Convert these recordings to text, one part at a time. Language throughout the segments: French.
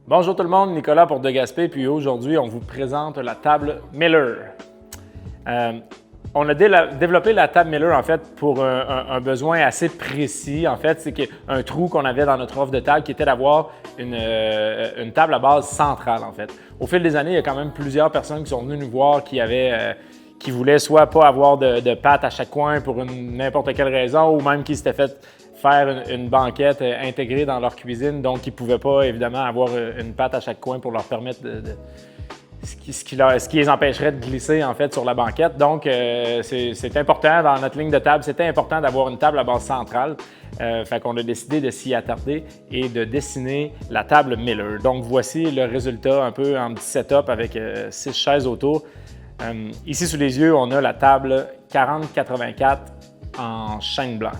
Bonjour tout le monde, Nicolas pour De Gaspé, puis aujourd'hui on vous présente la table Miller. On a développé la table Miller en fait pour un besoin assez précis. En fait, c'est un trou qu'on avait dans notre offre de table qui était d'avoir une table à base centrale en fait. Au fil des années, il y a quand même plusieurs personnes qui sont venues nous voir qui voulaient soit pas avoir de pâte à chaque coin pour n'importe quelle raison ou même qui s'étaient fait faire une banquette intégrée dans leur cuisine, donc ils ne pouvaient pas évidemment avoir une pâte à chaque coin pour leur permettre ce qui les empêcherait de glisser en fait sur la banquette. Donc c'est important dans notre ligne de table, c'était important d'avoir une table à base centrale. Fait qu'on a décidé de s'y attarder et de dessiner la table Miller. Donc voici le résultat un peu en petit setup avec 6 chaises autour. Ici sous les yeux, on a la table 40-84 en chêne blanc.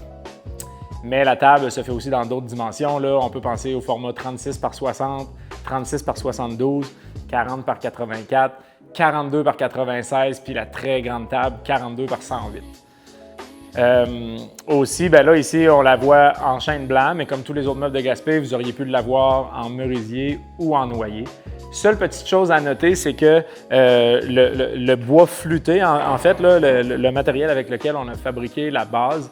Mais la table se fait aussi dans d'autres dimensions. Là, on peut penser au format 36 par 60, 36 par 72, 40 par 84, 42 par 96, puis la très grande table 42 par 108. Aussi, ben là, ici, on la voit en chêne blanc, mais comme tous les autres meubles de Gaspé, vous auriez pu l'avoir en merisier ou en noyer. Seule petite chose à noter, c'est que le bois flûté, en fait, là, le matériel avec lequel on a fabriqué la base,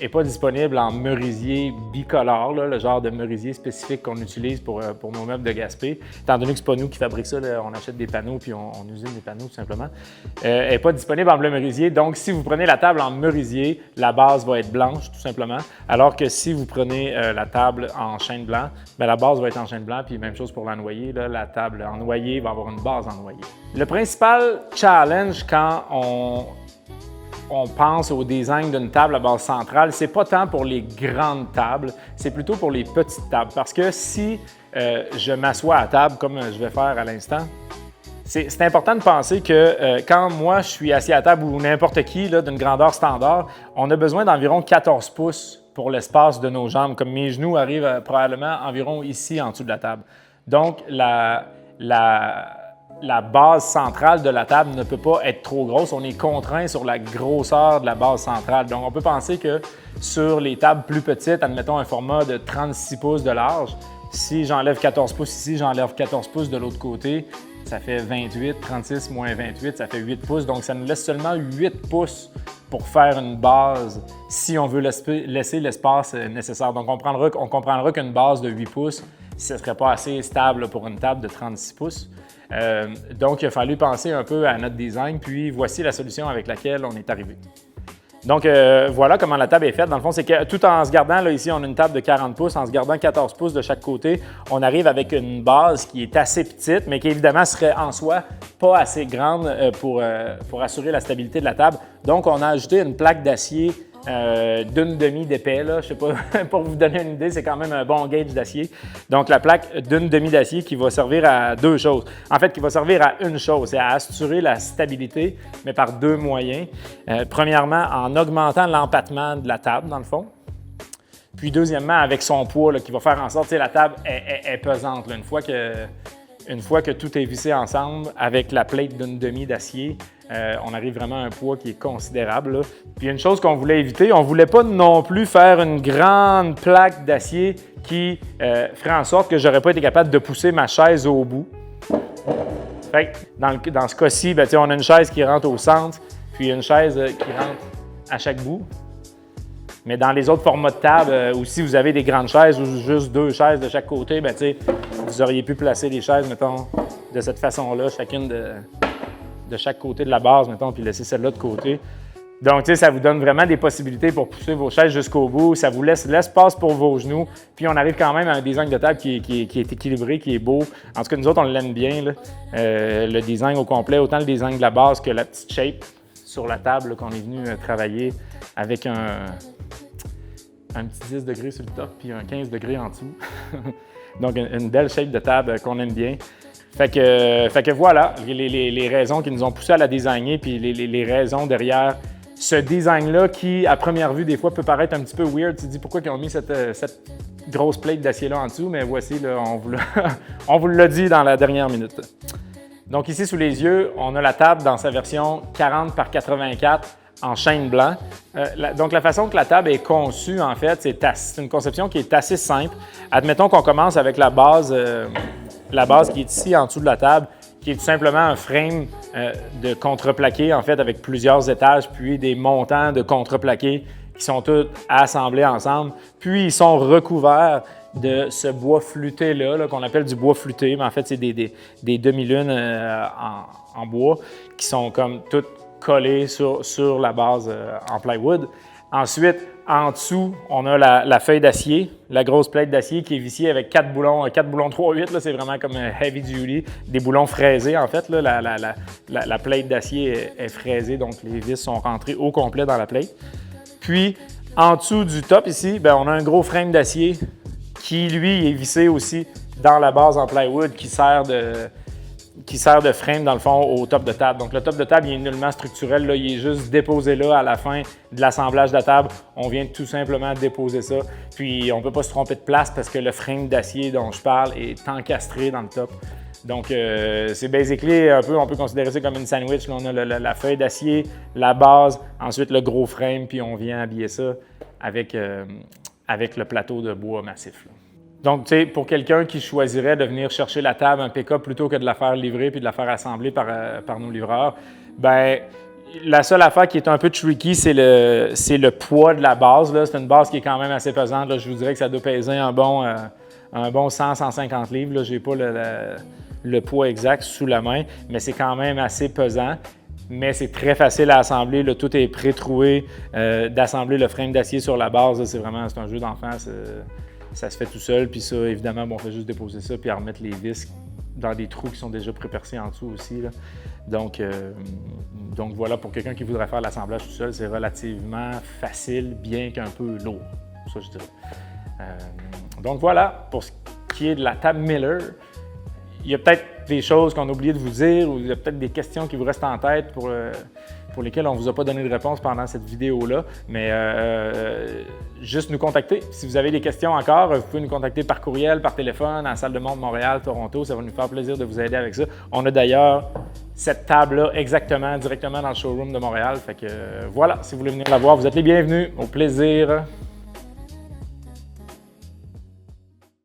n'est pas disponible en merisier bicolore, là, le genre de merisier spécifique qu'on utilise pour nos meubles de Gaspé. Étant donné que ce n'est pas nous qui fabriquons ça, là, on achète des panneaux puis on usine des panneaux tout simplement. Elle n'est pas disponible en bleu merisier, donc si vous prenez la table en merisier, la base va être blanche tout simplement, alors que si vous prenez la table en chêne blanc, bien, la base va être en chêne blanc, puis même chose pour la noyer, là, la table en noyer va avoir une base en noyer. Le principal challenge quand on pense au design d'une table à base centrale, c'est pas tant pour les grandes tables, c'est plutôt pour les petites tables. Parce que si je m'assois à table, comme je vais faire à l'instant, c'est important de penser que quand moi je suis assis à table ou n'importe qui d'une grandeur standard, on a besoin d'environ 14 pouces pour l'espace de nos jambes. Comme mes genoux arrivent probablement environ ici en dessous de la table. Donc la base centrale de la table ne peut pas être trop grosse. On est contraint sur la grosseur de la base centrale. Donc, on peut penser que sur les tables plus petites, admettons un format de 36 pouces de large, si j'enlève 14 pouces ici, j'enlève 14 pouces de l'autre côté, ça fait 28, 36 moins 28, ça fait 8 pouces. Donc, ça nous laisse seulement 8 pouces pour faire une base si on veut laisser l'espace nécessaire. Donc, on comprendra qu'une base de 8 pouces, ce ne serait pas assez stable pour une table de 36 pouces. Donc, il a fallu penser un peu à notre design, puis voici la solution avec laquelle on est arrivé. Donc, voilà comment la table est faite. Dans le fond, c'est que tout en se gardant, là, ici, on a une table de 40 pouces, en se gardant 14 pouces de chaque côté, on arrive avec une base qui est assez petite, mais qui évidemment serait en soi pas assez grande pour assurer la stabilité de la table. Donc, on a ajouté une plaque d'acier d'une demi d'épais, là. Je sais pas, pour vous donner une idée, c'est quand même un bon gauge d'acier. Donc, la plaque d'une demi d'acier qui va servir à deux choses. En fait, qui va servir à une chose, c'est à assurer la stabilité, mais par deux moyens. Premièrement, en augmentant l'empattement de la table, dans le fond. Puis, deuxièmement, avec son poids, là, qui va faire en sorte que la table est pesante. Là. Une fois que tout est vissé ensemble avec la plate d'une demi d'acier, on arrive vraiment à un poids qui est considérable. Là. Puis une chose qu'on voulait éviter, on ne voulait pas non plus faire une grande plaque d'acier qui ferait en sorte que je n'aurais pas été capable de pousser ma chaise au bout. Fait que dans ce cas-ci, ben, on a une chaise qui rentre au centre, puis une chaise qui rentre à chaque bout. Mais dans les autres formats de table, ou si vous avez des grandes chaises ou juste deux chaises de chaque côté, ben, vous auriez pu placer les chaises, mettons, de cette façon-là, chacune de chaque côté de la base, mettons, puis laisser celle-là de côté. Donc, ça vous donne vraiment des possibilités pour pousser vos chaises jusqu'au bout. Ça vous laisse l'espace pour vos genoux. Puis, on arrive quand même à un design de table qui est équilibré, qui est beau. En tout cas, nous autres, on l'aime bien, là. Le design au complet, autant le design de la base que la petite shape sur la table qu'on est venu travailler avec un petit 10 degrés sur le top puis un 15 degrés en dessous. Donc, une belle shape de table qu'on aime bien. Fait que voilà, les raisons qui nous ont poussé à la designer, puis les raisons derrière ce design-là qui, à première vue, des fois, peut paraître un petit peu weird. Tu te dis pourquoi ils ont mis cette grosse plate d'acier-là en dessous, mais voici, là, on vous l'a dit dans la dernière minute. Donc ici, sous les yeux, on a la table dans sa version 40 par 84 en chêne blanc. Donc, la façon que la table est conçue, en fait, c'est une conception qui est assez simple. Admettons qu'on commence avec la base qui est ici, en dessous de la table, qui est tout simplement un frame de contreplaqué, en fait, avec plusieurs étages, puis des montants de contreplaqué qui sont tous assemblés ensemble. Puis, ils sont recouverts de ce bois flûté-là, qu'on appelle du bois flûté, mais en fait, c'est des demi-lunes en bois qui sont comme toutes collées sur la base en plywood. Ensuite, en dessous, on a la feuille d'acier, la grosse plate d'acier qui est vissée avec 4 boulons 3/8, c'est vraiment comme un heavy duty, des boulons fraisés en fait. Là, la plate d'acier est fraisée, donc les vis sont rentrées au complet dans la plate. Puis, en dessous du top ici, bien, on a un gros frame d'acier qui, lui, est vissé aussi dans la base en plywood qui sert de frame, dans le fond, au top de table. Donc, le top de table, il est nullement structurel. Là, il est juste déposé là à la fin de l'assemblage de la table. On vient tout simplement déposer ça. Puis, on ne peut pas se tromper de place parce que le frame d'acier dont je parle est encastré dans le top. Donc, c'est basically un peu, on peut considérer ça comme une sandwich. Là, on a la feuille d'acier, la base, ensuite le gros frame, puis on vient habiller ça avec le plateau de bois massif. Là. Donc, tu sais, pour quelqu'un qui choisirait de venir chercher la table en pick-up plutôt que de la faire livrer puis de la faire assembler par nos livreurs, bien, la seule affaire qui est un peu tricky, c'est le poids de la base. C'est une base qui est quand même assez pesante. Là. Je vous dirais que ça doit peser un bon 100-150 livres. Je n'ai pas le poids exact sous la main, mais c'est quand même assez pesant. Mais c'est très facile à assembler. Là, tout est pré-troué. D'assembler le frame d'acier sur la base, c'est un jeu d'enfant. Ça se fait tout seul. Puis ça, évidemment, on fait juste déposer ça puis remettre les vis dans des trous qui sont déjà pré-percés en dessous aussi. Là. Donc voilà, pour quelqu'un qui voudrait faire l'assemblage tout seul, c'est relativement facile, bien qu'un peu lourd. Ça, je dirais. Donc voilà, pour ce qui est de la table Miller, il y a peut-être des choses qu'on a oublié de vous dire ou il y a peut-être des questions qui vous restent en tête pour lesquelles on ne vous a pas donné de réponse pendant cette vidéo-là. Mais juste nous contacter. Si vous avez des questions encore, vous pouvez nous contacter par courriel, par téléphone, à la Salle de Monde Montréal, Toronto. Ça va nous faire plaisir de vous aider avec ça. On a d'ailleurs cette table-là directement dans le showroom de Montréal. Fait que voilà, si vous voulez venir la voir, vous êtes les bienvenus. Au plaisir.